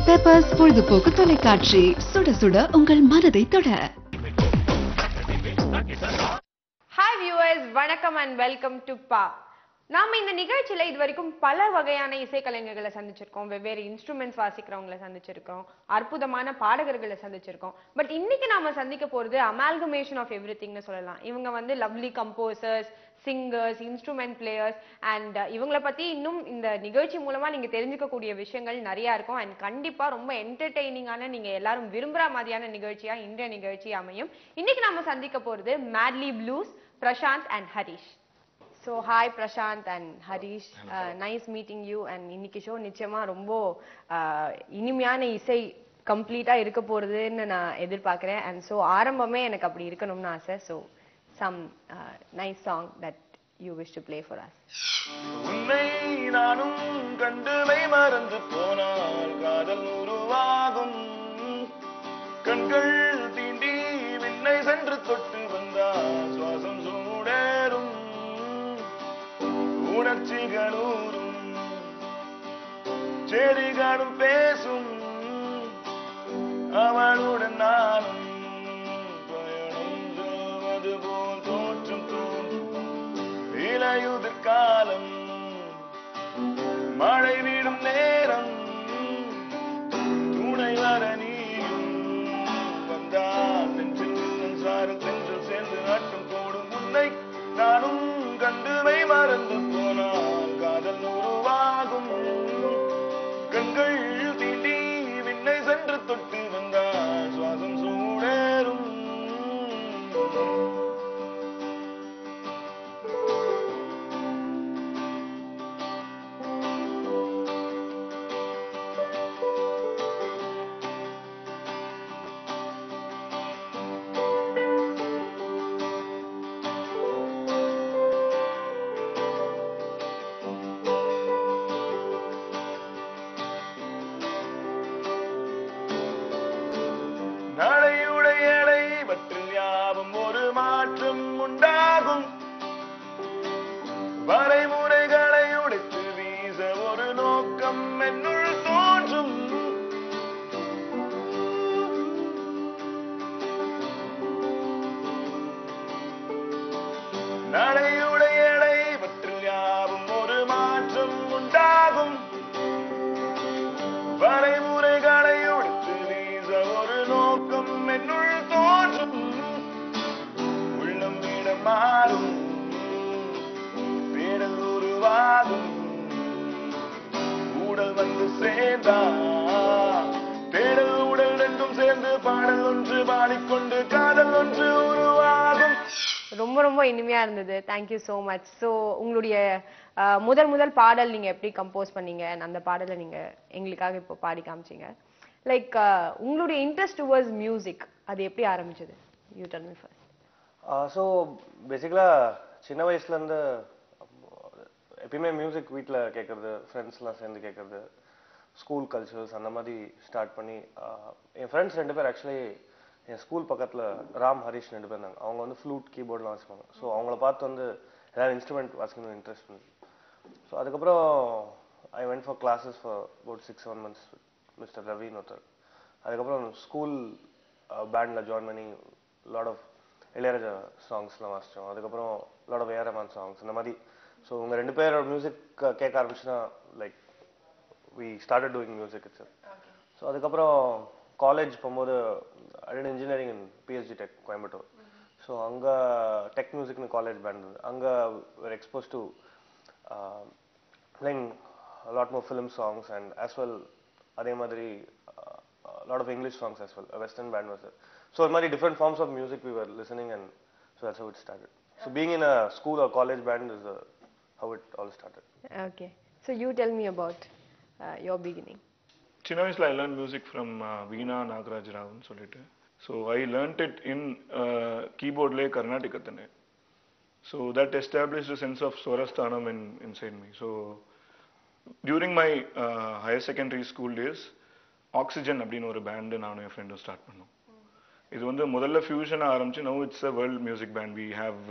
Peppers பொழுதுபோக்கு தொலைக்காட்சி, சுட சுட உங்கள் மனதை தொட. ஹாய் வியூவர்ஸ், வணக்கம் அண்ட் வெல்கம் டு பா. நாம இந்த நிகழ்ச்சியில இது வரைக்கும் பல வகையான இசைக்கலைஞர்களை சந்திச்சிருக்கோம், வெவ்வேறு இன்ஸ்ட்ருமெண்ட்ஸ் வாசிக்கிறவங்களை சந்திச்சிருக்கோம், அற்புதமான பாடகர்களை சந்திச்சிருக்கோம். பட் இன்னைக்கு நாம சந்திக்க போறது அமால்கமேஷன் ஆஃப் எவ்ரிதிங்னு சொல்லலாம். இவங்க வந்து lovely composers, singers, instrument players and இவங்களை பத்தி இன்னும் இந்த நிகழ்ச்சி மூலமா நீங்க தெரிஞ்சுக்கக்கூடிய விஷயங்கள் நிறைய இருக்கும். அண்ட் கண்டிப்பா ரொம்ப என்டர்டெய்னிங்கான, நீங்க எல்லாரும் விரும்புற மாதிரியான நிகழ்ச்சியா இன்றைய நிகழ்ச்சி அமையும். இன்னைக்கு நாம சந்திக்க போறது Madly Blues, Prashant and Harish. So hi Prashant and Harish, nice meeting you. And இன்னைக்கு ஷோ நிச்சயமா ரொம்ப இனிமையான இசை கம்ப்ளீட்டா இருக்க போறதுன்னு நான் எதிர்பார்க்கிறேன். அண்ட் ஸோ ஆரம்பமே எனக்கு அப்படி இருக்கணும்னு ஆசை. So some nice song that you wish to play for us. உன்னை நானும் கண்டுமை மறந்து போனால் காதல் உருவாகும். கண்கள் தீண்டி விண்ணை சென்று தொட்டு வந்தால் சுவாசம் சூடேறும். உணர்ச்சிகளூரும் செடிகளும் பேசும். அவளுடன் நானும் பயணம் செய்வது போல் தோற்றும் தோன்றும். இலையுதிர் காலம், மழை விடும் நேரம், துணை வர நீயும் வந்தால் நெஞ்சில் இன்னும் சாரம் சென்றில் சேர்ந்து ஆட்டம் போடும். உன்னை நானும் கண்டுமை மறந்து போனால் காதல் உருவாகும். கண்கள் தீண்டி விண்ணை சென்று தொட்டு வந்தால் சுவாசம் சூடேறும். நடையுடைய வற்றில் யாவும் ஒரு மாற்றம் உண்டாகும். வரைமுறைகளை உடைத்து வீச ஒரு நோக்கம் என்னுள் தோன்றும். நடையுடைய வற்றில் யாவும் ஒரு மாற்றம் உண்டாகும். வரைமுறைகளை உடைத்து வீச ஒரு நோக்கம் என்னுள் தோன்றும். உள்ளம் இடம் மாறும், தேடல் உருவாகும். ஊடல் வந்து சேர்ந்தா தேடல் உடல் ரெண்டும் சேர்ந்து பாடல் ஒன்று பாடிக்கொண்டு காதல் ஒன்று உருவாகும். ரொம்ப ரொம்ப இனிமையா இருந்தது. Thank you so much. ஸோ உங்களுடைய முதல் பாடல் நீங்க எப்படி கம்போஸ் பண்ணீங்க, அந்த பாடலை நீங்க எங்களுக்காக இப்போ பாடி காமிச்சீங்க. லைக் உங்களுடைய இன்ட்ரெஸ்ட் டுவர்ட்ஸ் மியூசிக் அது எப்படி ஆரம்பிச்சது? You tell me first. So பேசிக்கலாக சின்ன வயசுலேருந்து எப்பயுமே மியூசிக் வீட்டில் கேட்குறது, ஃப்ரெண்ட்ஸ்லாம் சேர்ந்து கேட்குறது, ஸ்கூல் கல்ச்சர்ஸ் அந்த மாதிரி ஸ்டார்ட் பண்ணி என் ஃப்ரெண்ட்ஸ் 2 பேர் ஆக்சுவலி என் ஸ்கூல் பக்கத்தில் ராம், ஹரிஷ் 2 பேர் இருந்தாங்க. அவங்க வந்து ஃப்ளூட், கீபோர்ட்லாம் வாசிப்பாங்க. ஸோ அவங்கள பார்த்து வந்து ஏதாவது இன்ஸ்ட்ருமெண்ட் வாசிக்கணும் இன்ட்ரெஸ்ட் இருந்துச்சு. ஸோ அதுக்கப்புறம் I went for classes for about 6-7 months mister ரவின்னு ஒருத்தர். அதுக்கப்புறம் ஸ்கூல் பேண்டில் ஜாயின் பண்ணி லாட் ஆஃப் இளையராஜா சாங்ஸ்லாம் வாசித்தோம். அதுக்கப்புறம் lot of A R Rahman songs இந்த மாதிரி. ஸோ உங்கள் 2 பேரோட மியூசிக் கேட்க ஆரம்பிச்சுன்னா like we started doing music it's. So அதுக்கப்புறம் காலேஜ் போகும்போது I engineering in PSG tech Coimbatore. So அங்கே டெக் மியூசிக்னு காலேஜ் பேண்ட் இருந்தது. அங்கே we're exposed to playing a lot more film songs and as well அதே மாதிரி a lot of English songs as well. A western band was there. So a many different forms of music we were listening, and so that's how it started. So being in a school or college band is how it all started. Okay. So you tell me about your beginning. சின்ன வயசுல I learned music from Veena Nagaraj Raoன்னு சொல்லிட்டு. So I learned it in keyboardலே கர்நாடிகத்தனே. So that established a sense of Swarasthanam inside me. So during my higher secondary school days, Oxygen அப்படின்னு ஒரு pant நானும் என் ஃப்ரெண்டும் start பண்ணோம். இது வந்து முதல்ல ஃபியூஷனாக ஆரம்பிச்சு now it's a world music band. We have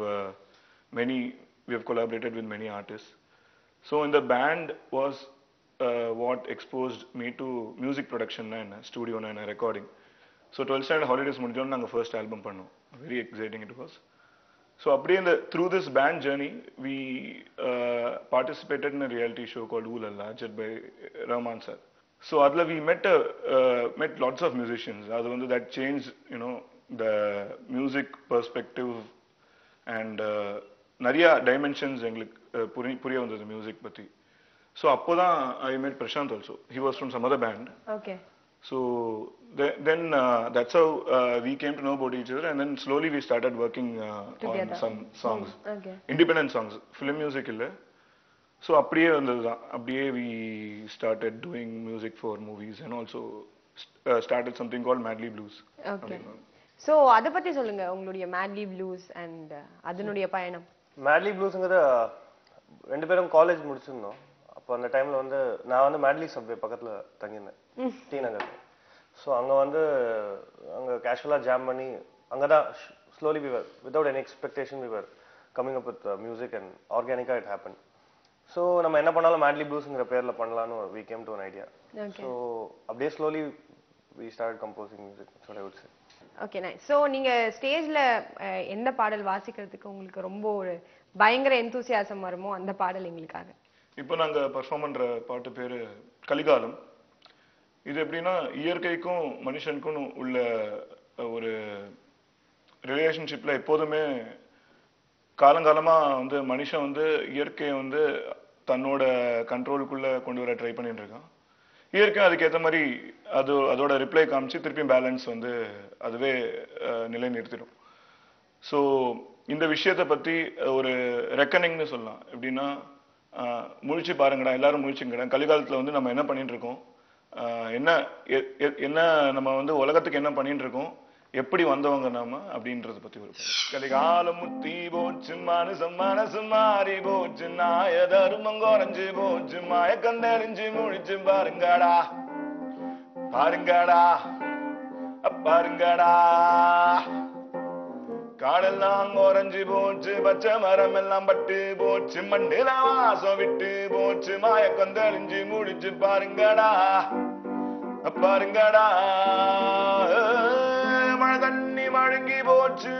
we have collaborated with many artists. So in the band was what exposed me to music production and studio and recording. So 12th standard holidays முடிஞ்சோம் நாங்க first album பண்ணோம். Very exciting it was. So அப்படியே through this band journey we participated in a reality show called Oolala judged by Rahman sir. So adla we met lots of musicians. அது வந்து that changed the music perspective and நிறைய dimensions எங்களுக்கு புரிய வந்தது music பத்தி. So அப்போதான் I met Prashant also. He was from some other band. Okay. So then that's how we came to know about each other, and then slowly we started working on some songs. Okay. Independent songs, film music illa. So அப்படியே வந்ததுதான். அப்படியே we started doing music for movies and also started something called Madly Blues. Okay. So அத பத்தி சொல்லுங்க உங்களுடைய Madly Blues and அதனுடைய பயணம். Madly Bluesங்கறது ரெண்டு பேரும் காலேஜ் முடிச்சிருந்தோம். அப்போ அந்த டைம்ல வந்து நான் வந்து மேட்லி சப்வே பக்கத்துல தங்கியிருந்தேன் டி நகர்ல. ஸோ அங்க கேஷுவலா ஜாம் பண்ணி அங்கதான் slowly we were without any expectation we were coming up with music and ஆர்கானிக்கா இட் ஹேப்பன். ஸோ நம்ம என்ன பண்ணாலும் மேட்லி ப்ளூஸ்ங்கிற பேர்ல பண்ணலாம்னு we came to an idea. So அப்படியே slowly we start composing music. So I would say. Okay nice. So நீங்க ஸ்டேஜ்ல எந்த பாடல் வாசிக்கிறதுக்கு உங்களுக்கு ரொம்ப ஒரு பயங்கர எந்தூசியாசம் வருமோ அந்த பாடல் எங்களுக்காக. இப்போ நாங்க பெர்ஃபார்ம் பண்ற பாட்டு பேரு கலிகாலம். இது எப்படின்னா இயற்கைக்கும் மனுஷனுக்கும் உள்ள ஒரு ரிலேஷன்ஷிப்ல எப்போதுமே காலங்காலமா வந்து மனுஷன் வந்து இயற்கையை வந்து தன்னோட கண்ட்ரோலுக்குள்ள கொண்டு வர ட்ரை பண்ணிட்டு இருக்கான். இயற்கை அதுக்கேற்ற மாதிரி அதோட ரிப்ளை காமிச்சு திருப்பி பேலன்ஸ் வந்து அதுவே நிலை நிறுத்திடும். ஸோ இந்த விஷயத்தை பத்தி ஒரு ரெக்கனிங்னு சொல்லலாம். எப்படின்னா முழிச்சு பாருங்கடா, எல்லாரும் முழிச்சுங்கடா, கலிகாலத்துல வந்து நம்ம என்ன பண்ணிட்டு இருக்கோம், என்ன நம்ம வந்து உலகத்துக்கு என்ன பண்ணிட்டு இருக்கோம், எப்படி வந்தவங்க நாம அப்படின்றத பத்தி ஒரு கலிகாலம் முத்தி போச்சு, மனசு மாறி போச்சு, நாய தருமம் குறைஞ்சு போச்சு, மயக்கம் தெரிஞ்சு முழிச்சு பாருங்கடா பாருங்கடா பாருங்கடா, காடெல்லாம் குறைஞ்சு போச்சு, பச்சை மரம் எல்லாம் பட்டு போச்சு, மண்ணில வாசம் விட்டு போச்சு, மயக்கம் தெரிஞ்சு முடிச்சு பாருங்கடா பாருங்கடா, மழை தண்ணி மழுங்கி போச்சு,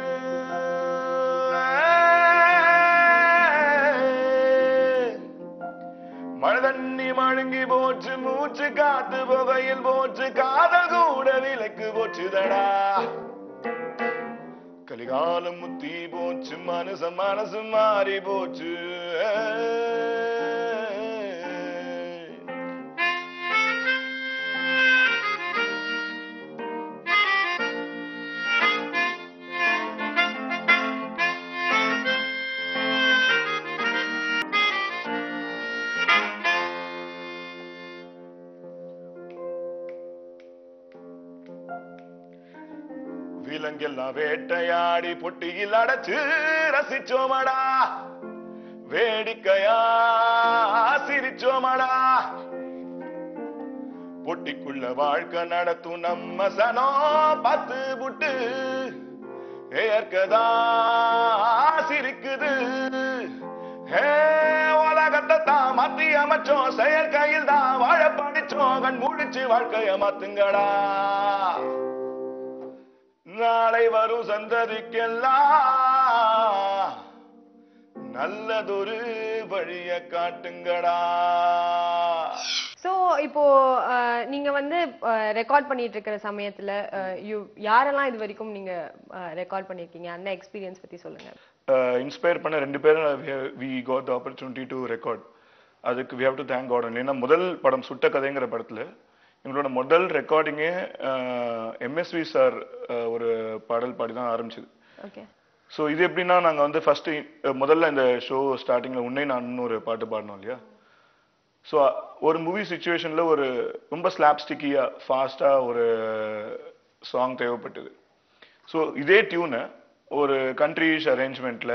மழை தண்ணி மழுங்கி போச்சு, மூச்சு காத்து புகையில் போச்சு, காதல் கூட விலைக்கு போச்சுதடா, கலிகாலம் முத்தி போச்சு, மனசு மாறி போச்சு. விலங்கெல்லாம் வேட்டையாடி பொட்டியில் அடைச்சு ரசிச்சோமடா, வேடிக்கையா சிரிச்சோமடா, பொட்டிக்குள்ள வாழ்க்கை நடத்தும் நம்ம சனம் பத்து புட்டு ஏற்கதா சிரிக்குது, உலகத்தை தான் மாத்தி அமைச்சோம், செயற்கையில் தான் வாழ படிச்சோம், கண் முடிச்சு வாழ்க்கைய மாத்துங்கடா, நாளை வரும் சந்ததிக்கெல்லாம் நல்லதொரு வழிய காட்டுங்கடா. சோ இப்போ நீங்க வந்து ரெக்கார்ட் பண்ணிட்டு இருக்கிற சமயத்துல யாரெல்லாம் இது வரைக்கும் நீங்க ரெக்கார்ட் பண்ணிருக்கீங்க, அந்த எக்ஸ்பீரியன்ஸ் பத்தி சொல்லுங்க. இன்ஸ்பயர் பண்ண ரெண்டு பேரும் we got the opportunity to record. அதுக்கு we have to thank God. ஏன்னா முதல் படம் சுட்ட கதைங்கிற படத்துல எங்களோட முதல் ரெக்கார்டிங்கே எம்எஸ்வி சார் ஒரு பாடல் பாடி தான் ஆரம்பிச்சது. ஸோ இது எப்படின்னா நாங்க வந்து ஃபர்ஸ்ட் முதல்ல இந்த ஷோ ஸ்டார்டிங்ல உன்னை நான் ஒரு பாட்டு பாடினோம் இல்லையா. ஸோ ஒரு மூவி சுச்சுவேஷன்ல ஒரு ரொம்ப ஸ்லாப்ஸ்டிக்கியா ஃபாஸ்டா ஒரு சாங் தேவைப்பட்டது. ஸோ இதே டியூனை ஒரு கண்ட்ரிஷ் அரேஞ்ச்மெண்ட்ல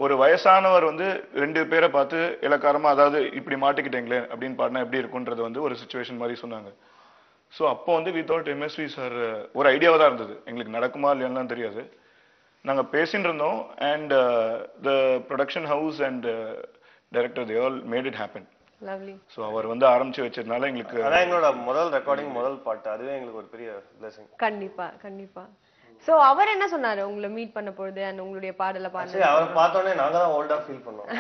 ஒரு வயசானவர் வந்து ரெண்டு பேரை பார்த்து இலக்காரமா, அதாவது இப்படி மாட்டிக்கிட்டீங்களே அப்படின்னு பாடினா எப்படி இருக்குன்றது வந்து ஒரு சுச்சுவேஷன் மாதிரி சொன்னாங்க. ஸோ அப்போ வந்து வி தாட் எம்எஸ்வி சார் ஒரு ஐடியாவாக தான் இருந்தது, எங்களுக்கு நடக்குமா இல்லையான்னு தெரியாது. நாங்கள் பேசிட்டு இருந்தோம் and the production house and director they all made it happen. Lovely. So அவர் வந்து ஆரம்பிச்சு வச்சதுனால எங்களுக்கு அதான் எங்களோட முதல் ரெக்கார்டிங், முதல் பாட்டு. அதுவே எங்களுக்கு ஒரு பெரிய blessing. கண்டிப்பா கண்டிப்பா. சோ அவர் என்ன சொன்னாரு உங்களை மீட் பண்ண பொழுது and உங்களுடைய பாடல சரி, பாடுறது? அவரை பார்த்தோன்னே நாங்க தான் ஓல்டா ஃபீல் பண்ணோம்.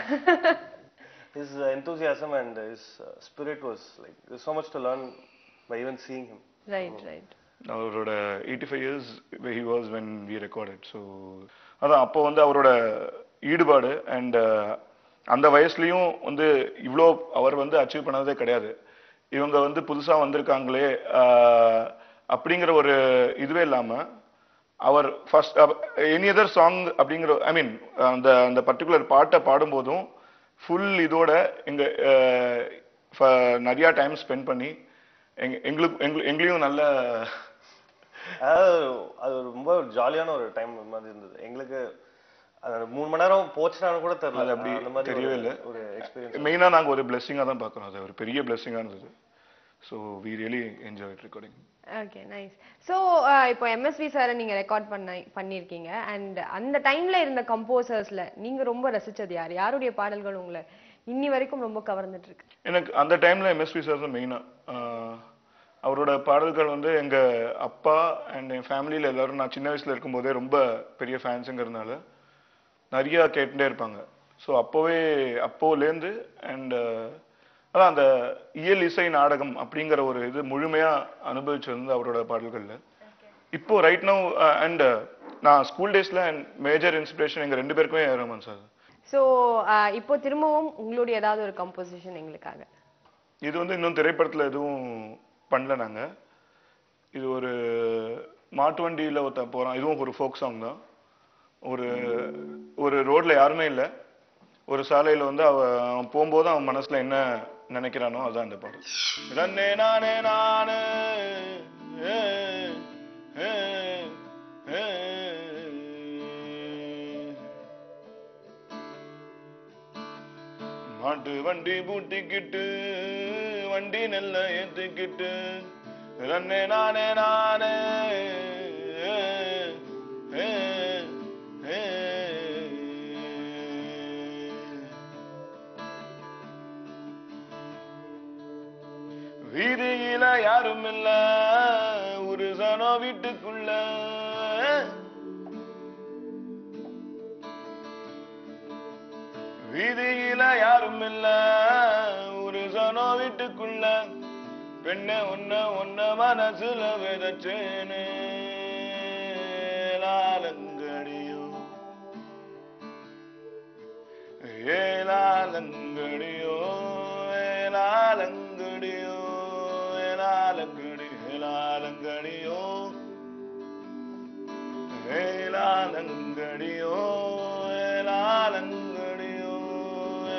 His enthusiasm and his spirit was like there's so much to learn by even seeing him. Right right. அவரோட 85 years he was when we recorded. So அதான் அப்போ வந்து அவரோட ஈடுபாடு அண்ட் அந்த வயசுலயும் வந்து இவ்வளோ அவர் வந்து அச்சீவ் பண்ணதே கிடையாது. இவங்க வந்து புதுசா வந்திருக்காங்களே அப்படிங்கிற ஒரு இதுவே இல்லாம அவர் ஃபர்ஸ்ட் எனி அதர் சாங் அப்படிங்கிற ஐ மீன் அந்த அந்த பர்டிகுலர் பாட்டை பாடும்போதும் ஃபுல் இதோட நிறைய டைம் ஸ்பெண்ட் பண்ணி எங்களையும் நல்ல அது ரொம்ப ஜாலியான ஒரு டைம் மாதிரி இருந்தது எங்களுக்கு. 3 மணி நேரம் போச்சுனாலும் கூட தெரியல. அப்படி அந்த மாதிரி தெரியவே இல்லை. ஒரு எக்ஸ்பீரியன்ஸ். மெயினா நாங்க ஒரு பிளெஸிங்கா தான் பார்க்கறோம். அது ஒரு பெரிய பிளெஸிங்கா இருந்தது. So we really enjoy recording. Okay nice. So இப்போ எம்எஸ்வி சாரை நீங்க ரெக்கார்ட் பண்ணியிருக்கீங்க அண்ட் அந்த டைம்ல இருந்த கம்போசர்ஸ்ல நீங்க ரொம்ப ரசிச்சது யார்? யாருடைய பாடல்கள் உங்களை இன்னி வரைக்கும் ரொம்ப கவர்ந்துட்டு இருக்கு? எனக்கு அந்த டைம்ல எம்எஸ்வி சார் தான் மெயினா. அவரோட பாடல்கள் வந்து எங்க அப்பா அண்ட் என் ஃபேமிலியில எல்லாரும் நான் சின்ன வயசுல இருக்கும்போதே ரொம்ப பெரிய ஃபேன்ஸுங்கிறதுனால நிறைய கேட்டுட்டே இருப்பாங்க. ஸோ அப்போலேருந்து அண்ட் அதான் அந்த இயல் இசை நாடகம் அப்படிங்கிற ஒரு இது முழுமையா அனுபவிச்சிருந்து அவரோட பாடல்கள்ல. இப்போ ரைட் நவ் அண்ட் நான் ஸ்கூல் டேஸ்ல அண்ட் மேஜர் இன்ஸ்பிரேஷன் எங்க 2 பேருக்குமே ரஹ்மான் சார். ஸோ இப்போ திரும்பவும் உங்களுடைய ஏதாவது ஒரு கம்போசிஷன் எங்களுக்காக? இது வந்து இன்னும் திரைப்படத்துல எதுவும் பண்ணல நாங்க. இது ஒரு மாட்டு வண்டியில ஒருத்த போறான். இதுவும் ஒரு ஃபோக் சாங் தான். ஒரு ரோட்ல யாருமே இல்லை. ஒரு சாலையில வந்து அவன் போகும்போது அவன் மனசுல என்ன நினைக்கிறானோ அதான் இந்த பாடல். ரன்னே நானே நானே மாட்டு வண்டி பூட்டிக்கிட்டு வண்டி நெல்ல ஏத்திக்கிட்டு ரன்னே நானே நானே வீதியில யாரும் இல்ல ஒரு சனோ வீட்டுக்குள்ள வீதியில யாரும் இல்ல ஒரு சனோ வீட்டுக்குள்ள பெண்ண ஒன்ன மனசுல விதச்சேனே லாலங்கடியோ ஏலாலங்கடியோ ஏலாலங்கடியோ ஏலாலங்கடியோ ஏலாலங்கடியோ ஏலாலங்கடியோ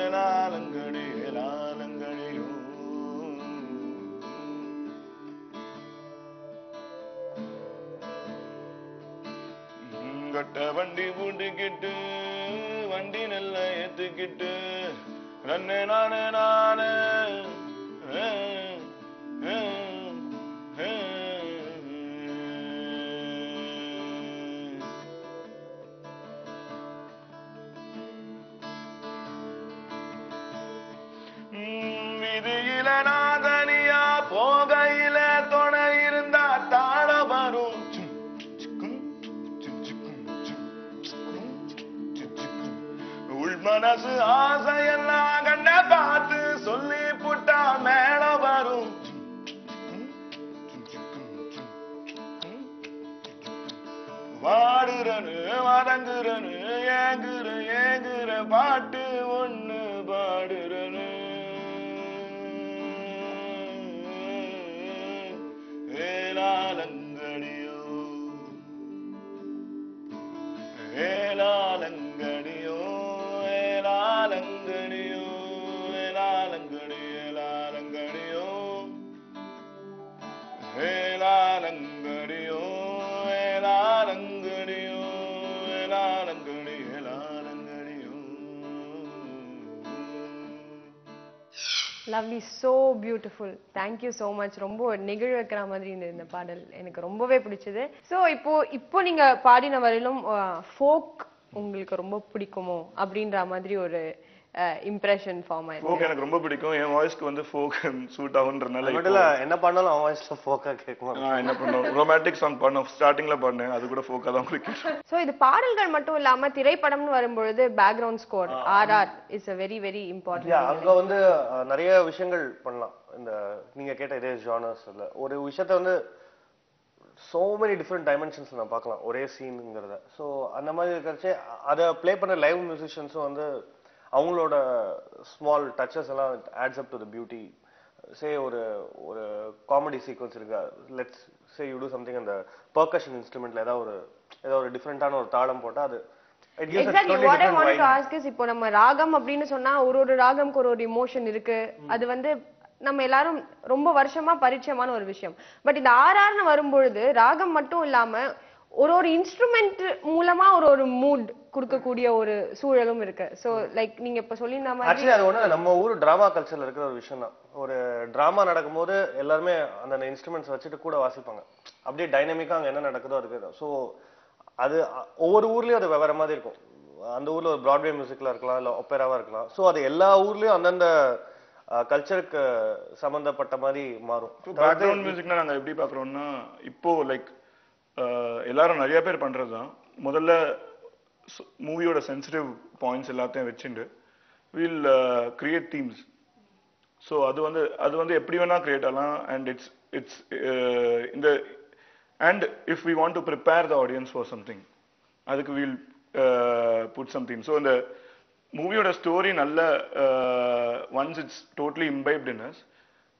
ஏலாலங்கடி ஏலாலங்கடியோ கட்ட வண்டி பூட்டிக்கிட்டு வண்டி நெல்ல ஏத்துக்கிட்டு ரன்னே நானே நானே விதியில நாதனியா போகையில துணை இருந்தா தாழ வரும் உள் மனசு ஆசையெல்லாம் கண்ண பார்த்து சொல்லி புட்டா மேல வரும் வாடுறனு வதங்குறனு ஏங்குற பாட்டு ஒண்ணு பாடுறனு ஏலாலங்கடியோ ஏலாலங்கடியோ ஏலாலங்கடியோ ஏலாலங்கடி ஏலாலங்கடியோ ஏலாலங்கடியோ ஏலாலங்கடியோ ஏலாலங்கடி ஏலாலங்கடியோ. Lovely, so beautiful. Thank you so much. ரொம்ப நெகிழ வைக்கிற மாதிரி இந்த பாடல் எனக்கு ரொம்பவே பிடிச்சது. ஸோ இப்போ நீங்க பாடின வரையிலும் ஃபோக் உங்களுக்கு ரொம்ப பிடிக்குமோ அப்படின்ற மாதிரி ஒரு இம்ப்ரெஷன் ஃபார்ம் ஆயிருக்கு. ஃபோக் எனக்கு ரொம்ப பிடிக்கும். என் வாய்ஸ்க்கு வந்து ஃபோக் சூட் ஆகுன்றனால மட்டும் என்ன பண்ணாலும் அவன் வாய்ஸ்ல ஃபோக்கா கேட்கணும். என்ன பண்ணோம், ரொமான்டிக் சாங் பண்ணோம், ஸ்டார்டிங்ல பாடினேன், அது கூட ஃபோக்கா தான் பிடிக்கும். சோ இது பாடல்கள் மட்டும் இல்லாம திரைப்படம்னு வரும்பொழுது background score RR is a very very important. அங்க வந்து நிறைய விஷயங்கள் பண்ணலாம். இந்த நீங்க கேட்ட இதே ஜானர்ஸ்ல ஒரு விஷயத்த வந்து so many different dimensions நான் பார்க்கலாம் ஒரே சீனுங்கிறத. ஸோ அந்த மாதிரி இருக்கிறச்சே அதை ப்ளே பண்ண லைவ் மியூசிஷியன்ஸும் வந்து அவங்களோட ஸ்மால் டச்சஸ் எல்லாம் adds up to the beauty. Say ஒரு ஒரு காமெடி சீக்வன்ஸ் இருக்கா, let's say you do something, அந்த பர்கஷன் இன்ஸ்ட்ருமெண்ட்ல ஏதாவது ஒரு டிஃப்ரெண்டான ஒரு தாளம் போட்டா அது exactly what I want to ask is, இப்போ நம்ம ராகம் அப்படின்னு சொன்னா ஒரு ராகம்க்கு ஒரு இமோஷன் இருக்கு. அது வந்து நம்ம எல்லாரும் ரொம்ப வருஷமா பரிச்சயமான ஒரு விஷயம். பட் இந்த RRன்னு வரும்பொழுது ராகம் மட்டும் இல்லாம ஒரு இன்ஸ்ட்ருமெண்ட் மூலமா ஒரு மூட் கொடுக்கக்கூடிய ஒரு சூழலும் இருக்கு. சோ லைக் நீங்க இப்ப சொல்லியிருந்த மாதிரி ஆக்சுவலி அது ஒண்ணு நம்ம ஊர் டிராமா கல்ச்சர்ல இருக்கிற ஒரு விஷயம் தான். ஒரு டிராமா நடக்கும்போது எல்லாருமே அந்த இன்ஸ்ட்ருமெண்ட்ஸ் வச்சுட்டு கூட வாசிப்பாங்க. அப்படியே டைனமிக்கா அங்க என்ன நடக்குதோ இருக்கு. ஸோ அது ஒவ்வொரு ஊர்லயும் அது வெவ்வேற மாதிரி இருக்கும். அந்த ஊர்ல ஒரு பிராட்வே மியூசிக்ல இருக்கலாம், இல்ல ஒப்பேராவா இருக்கலாம். ஸோ அது எல்லா ஊர்லயும் அந்தந்த கல்ச்சருக்கு சம்பந்தப்பட்ட மாதிரி மாறும். பேக்ரவுண்ட் மியூசிக்னா நாங்க எப்படி பாக்குறோம்னா, இப்போ லைக் எல்லாரும் நிறைய பேர் பண்றதுதான். முதல்ல மூவியோட சென்சிட்டிவ் பாயிண்ட்ஸ் எல்லாத்தையும் வச்சுட்டு வில் கிரியேட் தீம்ஸ். ஸோ அது வந்து எப்படி வேணா கிரியேட் ஆகலாம். அண்ட் இட்ஸ் இந்த and if we want to prepare the audience for something, அதுக்கு will put some theme. So இந்த மூவியோட ஸ்டோரி நல்ல once it's totally imbibed in us,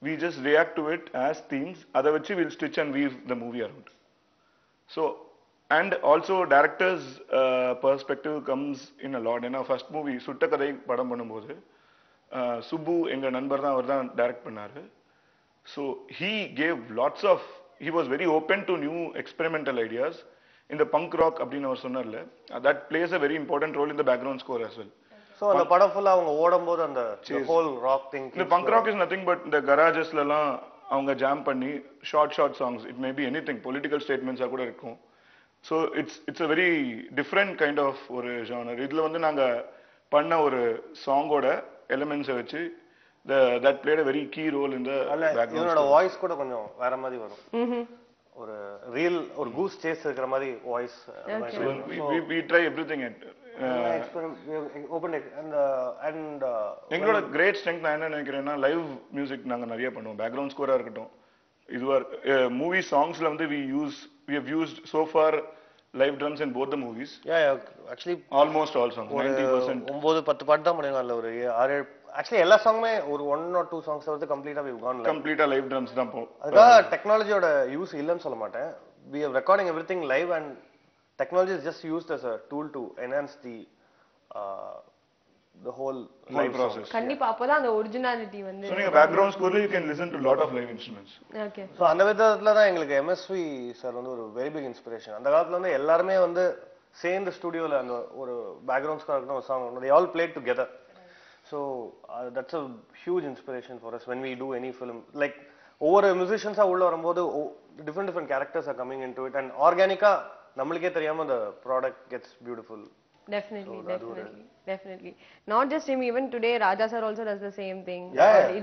we just react to it as themes. அதை வச்சு we'll stitch and weave the movie around. So and also director's perspective comes in a lot. ஏன்னா first movie சுட்ட கதை படம் பண்ணும்போது சுப்பு எங்க நண்பர் தான், அவர் தான் டைரக்ட் பண்ணாரு. So he was very open to new experimental ideas in the punk rock அப்படின்னு அவர் சொன்னார்ல, that plays a very important role in the background score as well. So அந்த படம் ஃபுல்லா அவங்க ஓடும்போது அந்த ஹோல் ராக் திங், இந்த punk rock is nothing but இந்த கராஜஸ்ல எல்லாம் அவங்க ஜாம் பண்ணி short songs, it may be anything, political ஸ்டேட்மெண்ட்ஸா கூட இருக்கும். So it's a very different kind of ஒரு ஜானர். இதுல வந்து நாங்க பண்ண ஒரு சாங்கோட எலிமெண்ட்ஸை வச்சு that played a very key role in the background. இவனோட வாய்ஸ் கூட கொஞ்சம் வேற மாதிரி வரும். ஒரு ரியல் ஒரு கூஸ் சேஸ் இருக்கிற மாதிரி voice. we try everything at எங்களோட கிரேட் ஸ்ட்ரெங்க் நான் என்ன நினைக்கிறேன்னா, லைவ் மியூசிக் நாங்க நிறைய பண்ணுவோம். பேக்ரவுண்ட் ஸ்கோரா இருக்கட்டும், இதுவா மூவி சாங்ஸ்ல வந்து we have used so far live drums in both the movies. Actually almost all songs, 90%. 9-10 பாட்டு தான் பண்ணிருக்காங்க. ஒரு 6 ஆக்சுவலி எல்லா சாங்குமே ஒரு 1 or 2 சாங்ஸ் வந்து கம்ப்ளீட்டா we've gone live. கம்ப்ளீட்டா லைவ் ட்ரம்ஸ் தான் போகும். அதுக்காக டெக்னாலஜியோட யூஸ் இல்லைன்னு சொல்ல மாட்டேன். we are recording everything live and technology is just used as a tool to enhance the whole live process. கண்டிப்பா அப்பதான் அந்த ஒரிஜினாலிட்டி வந்து. So நீங்க பேக்ரவுண்ட் ஸ்கோர்ல you can listen to lot of live instruments. Okay. So அந்த விதத்துல தான் எங்களுக்கு MSV சார் வந்து ஒரு வெரி பிக் இன்ஸ்பிரேஷன். அந்த காலத்துல வந்து எல்லாரும் வந்து சேர்ந்து ஸ்டுடியோல அந்த ஒரு பேக்ரவுண்ட் ஸ்கோர் இருக்கணும், ஒரு song they all played together. So that's a huge inspiration for us when we do any film. Like ஒவ்வொரு மியூசிஷியன்ஸா உள்ள வரும்போது different characters are coming into it and organically நம்மளுக்கே தெரியாம the product gets beautiful. Definitely. Not just him, even today Raja sir also does the same thing.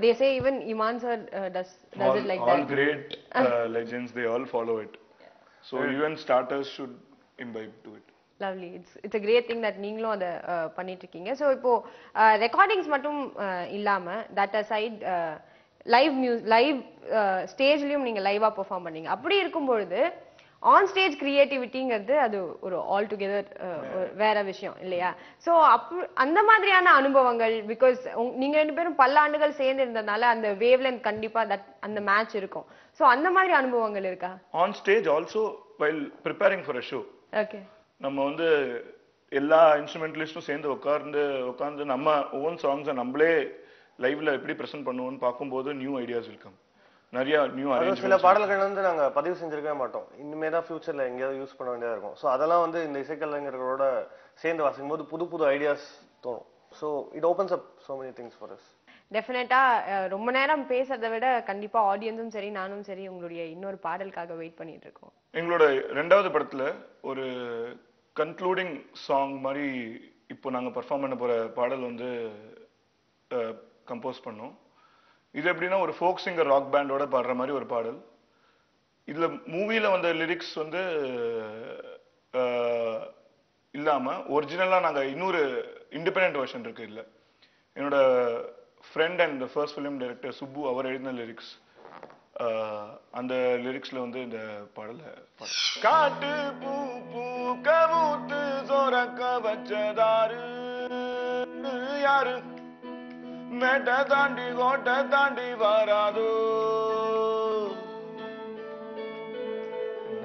They say even Iman sir does it like that. All great legends, they all follow it. So even starters should imbibe to it. Lovely. It's a great thing that நீங்களும் அத பண்ணிட்டு இருக்கீங்க. So இப்போ recordings மட்டும் இல்லாம that aside live ஸ்டேஜ்லயும் நீங்க லைவா perform பண்ணீங்க. அப்படி இருக்கும்பொழுது ஆன் ஸ்டேஜ் கிரியேட்டிவிட்டிங்கிறது அது ஒரு ஆல் டுகெதர் வேற விஷயம் இல்லையா? ஸோ அந்த மாதிரியான அனுபவங்கள், பிகாஸ் நீங்க 2 பேரும் பல ஆண்டுகள் சேர்ந்து இருந்ததுனால அந்த வேவ் லென்த் கண்டிப்பா அந்த மேட்ச் இருக்கும். ஸோ அந்த மாதிரி அனுபவங்கள் இருக்கா? On stage also while preparing for a show. Okay. நம்ம வந்து எல்லா இன்ஸ்ட்ருமெண்டலிஸ்டும் சேர்ந்து உட்கார்ந்து நம்ம ஓன் சாங்ஸை நம்மளே லைவ்ல எப்படி பிரசன்ட் பண்ணுவோம்னு பார்க்கும்போது நியூ ஐடியாஸ் இருக்கும். நிறைய நியூ அரேஞ்ச்மென்ட்ஸ். சில பாடல்கள் வந்து நாங்க பதிவு செஞ்சிருக்கவே மாட்டோம், இனிமே தான் ஃபியூச்சர்ல எங்கேயாவது யூஸ் பண்ண வேண்டியதா இருக்கும். ஸோ அதெல்லாம் வந்து இந்த இசைக்கலைஞர்களோட சேர்ந்து வாசிக்கும் போது புது ஐடியாஸ் தோணும். So it opens up so many things for us. டெஃபினட்டா ரொம்ப நேரம் பேசுறதை விட கண்டிப்பா ஆடியன்ஸும் சரி நானும் சரி உங்களுடைய இன்னொரு பாடலுக்காக வெயிட் பண்ணிட்டு இருக்கோம். எங்களோட 2வது படத்துல ஒரு கன்க்ளூடிங் சாங் மாதிரி இப்போ நாங்க பெர்ஃபார்ம் பண்ண போற பாடல் வந்து கம்போஸ் பண்ணோம். இது எப்படின்னா ஒரு ஃபோக் சிங்கர் ராக் பேண்டோட பாடுற மாதிரி ஒரு பாடல். இதுல மூவில வந்த லிரிக்ஸ் வந்து இல்லாம ஒரிஜினலா நாங்க இன்னொரு இண்டிபெண்டன்ட் வெர்ஷன் இருக்கு. இல்ல என்னோட friend and first film director Subbu அவர் எழுதின லிரிக்ஸ். அந்த லிரிக்ஸ்ல வந்து இந்த பாடல காட்டு பூ பூக்க மூத்து சொரக்க வச்சதாரு யாரு மேட்ட தாண்டி கோட்டை தாண்டி வராதோ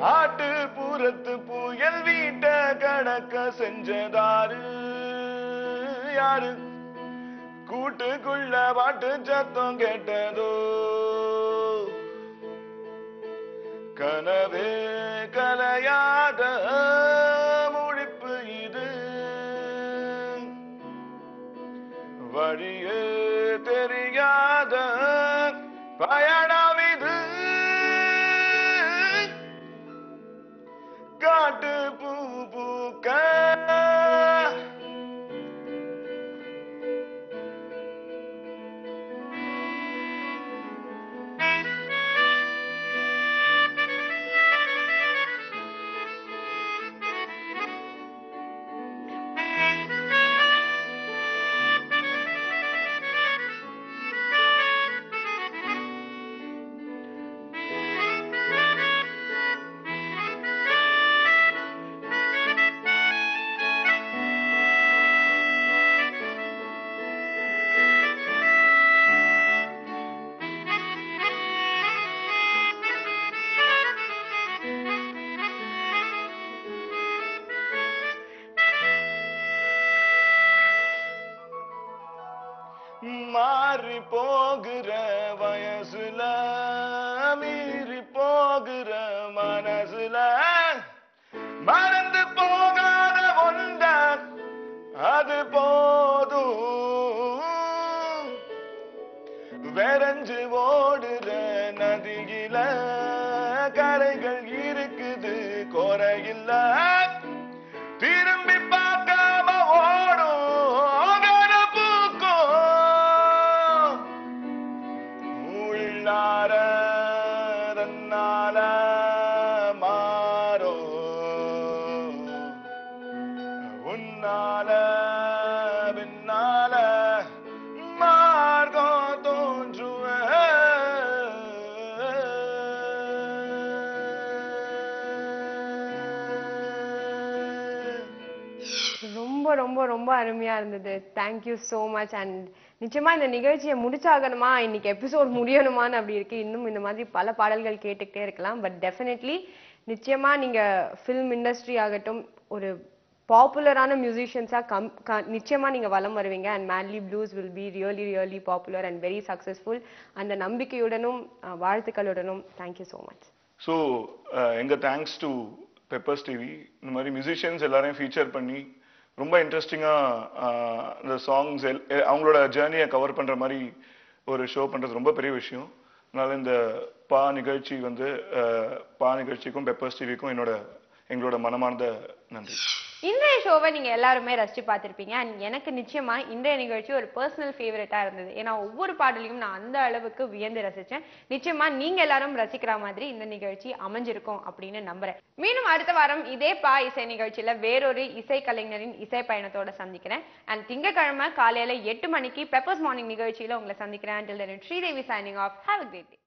நாட்டு புறத்து புயல் வீட்ட கடக்க செஞ்சதாரு யாரு கூட்டுக்குள்ள பாட்டு சத்தம் கேட்டதோ கனவே கலையாத முழிப்பு இது வழியே தெரியாத பயணம் இது காட்டு பூ பூக்க மாறி போகிற வயசுல மீறி போகிற மனசுல மறந்து போகாத ஒன்ற அது போதும் வெறஞ்சு ஓடுற நதியில கரைகள் இருக்குது குறையில்ல திரும்பி பார்க்காம ஓடும் தன்னால மாறோ உன்னால பின்னால மார்க்கம் தோன்றுவ ரொம்ப ரொம்ப ரொம்ப அருமையா இருந்தது. Thank you so much. அண்ட் நிச்சயமா இந்த நிகழ்ச்சியை முடிச்சாகணுமா, இன்னைக்கு எபிசோட் முடியணுமான்னு அப்படி இருக்கு. இன்னும் இந்த மாதிரி பல பாடல்கள் கேட்டுக்கிட்டே இருக்கலாம். பட் டெஃபினெட்லி நிச்சயமா நீங்க ஃபிலிம் இண்டஸ்ட்ரி ஆகட்டும், ஒரு பாப்புலரான மியூசிஷியன்ஸா நிச்சயமா நீங்க வலம் வருவீங்க. And manly blues will be really really popular and very successful. அந்த நம்பிக்கையுடனும் வாழ்த்துக்களுடனும் தேங்க்யூ ஸோ மச். ஸோ எங்க தேங்க்ஸ் டு பெப்பர்ஸ் டிவி இந்த மாதிரி மியூசிஷியன்ஸ் எல்லாரையும் ஃபீச்சர் பண்ணி ரொம்ப இன்ட்ரெஸ்டிங்காக இந்த சாங்ஸ் அவங்களோட ஜேர்னியை கவர் பண்ணுற மாதிரி ஒரு ஷோ பண்ணுறது ரொம்ப பெரிய விஷயம். அதனால இந்த நிகழ்ச்சி வந்து நிகழ்ச்சிக்கும் பெப்பர்ஸ் டிவிக்கும் எங்களோட மனமார்ந்த நன்றி. இன்றைய ஷோவை நீங்க எல்லாருமே ரசிச்சு பார்த்திருப்பீங்க. அண்ட் எனக்கு நிச்சயமா இன்றைய நிகழ்ச்சி ஒரு பர்சனல் ஃபேவரட்டா இருந்தது. ஏன்னா ஒவ்வொரு பாடலையும் நான் அந்த அளவுக்கு வியந்து ரசிச்சேன். நிச்சயமா நீங்க எல்லாரும் ரசிக்கிற மாதிரி இந்த நிகழ்ச்சி அமைஞ்சிருக்கும் அப்படின்னு நம்புறேன். மீண்டும் அடுத்த வாரம் இதே இசை நிகழ்ச்சியில வேறொரு இசை கலைஞரின் இசை பயணத்தோட சந்திக்கிறேன். அண்ட் திங்கட்கிழமை காலையில 8 மணிக்கு பெப்பர்ஸ் மார்னிங் நிகழ்ச்சியில உங்களை சந்திக்கிறேன். Until then, Sridevi signing off. Have a great day.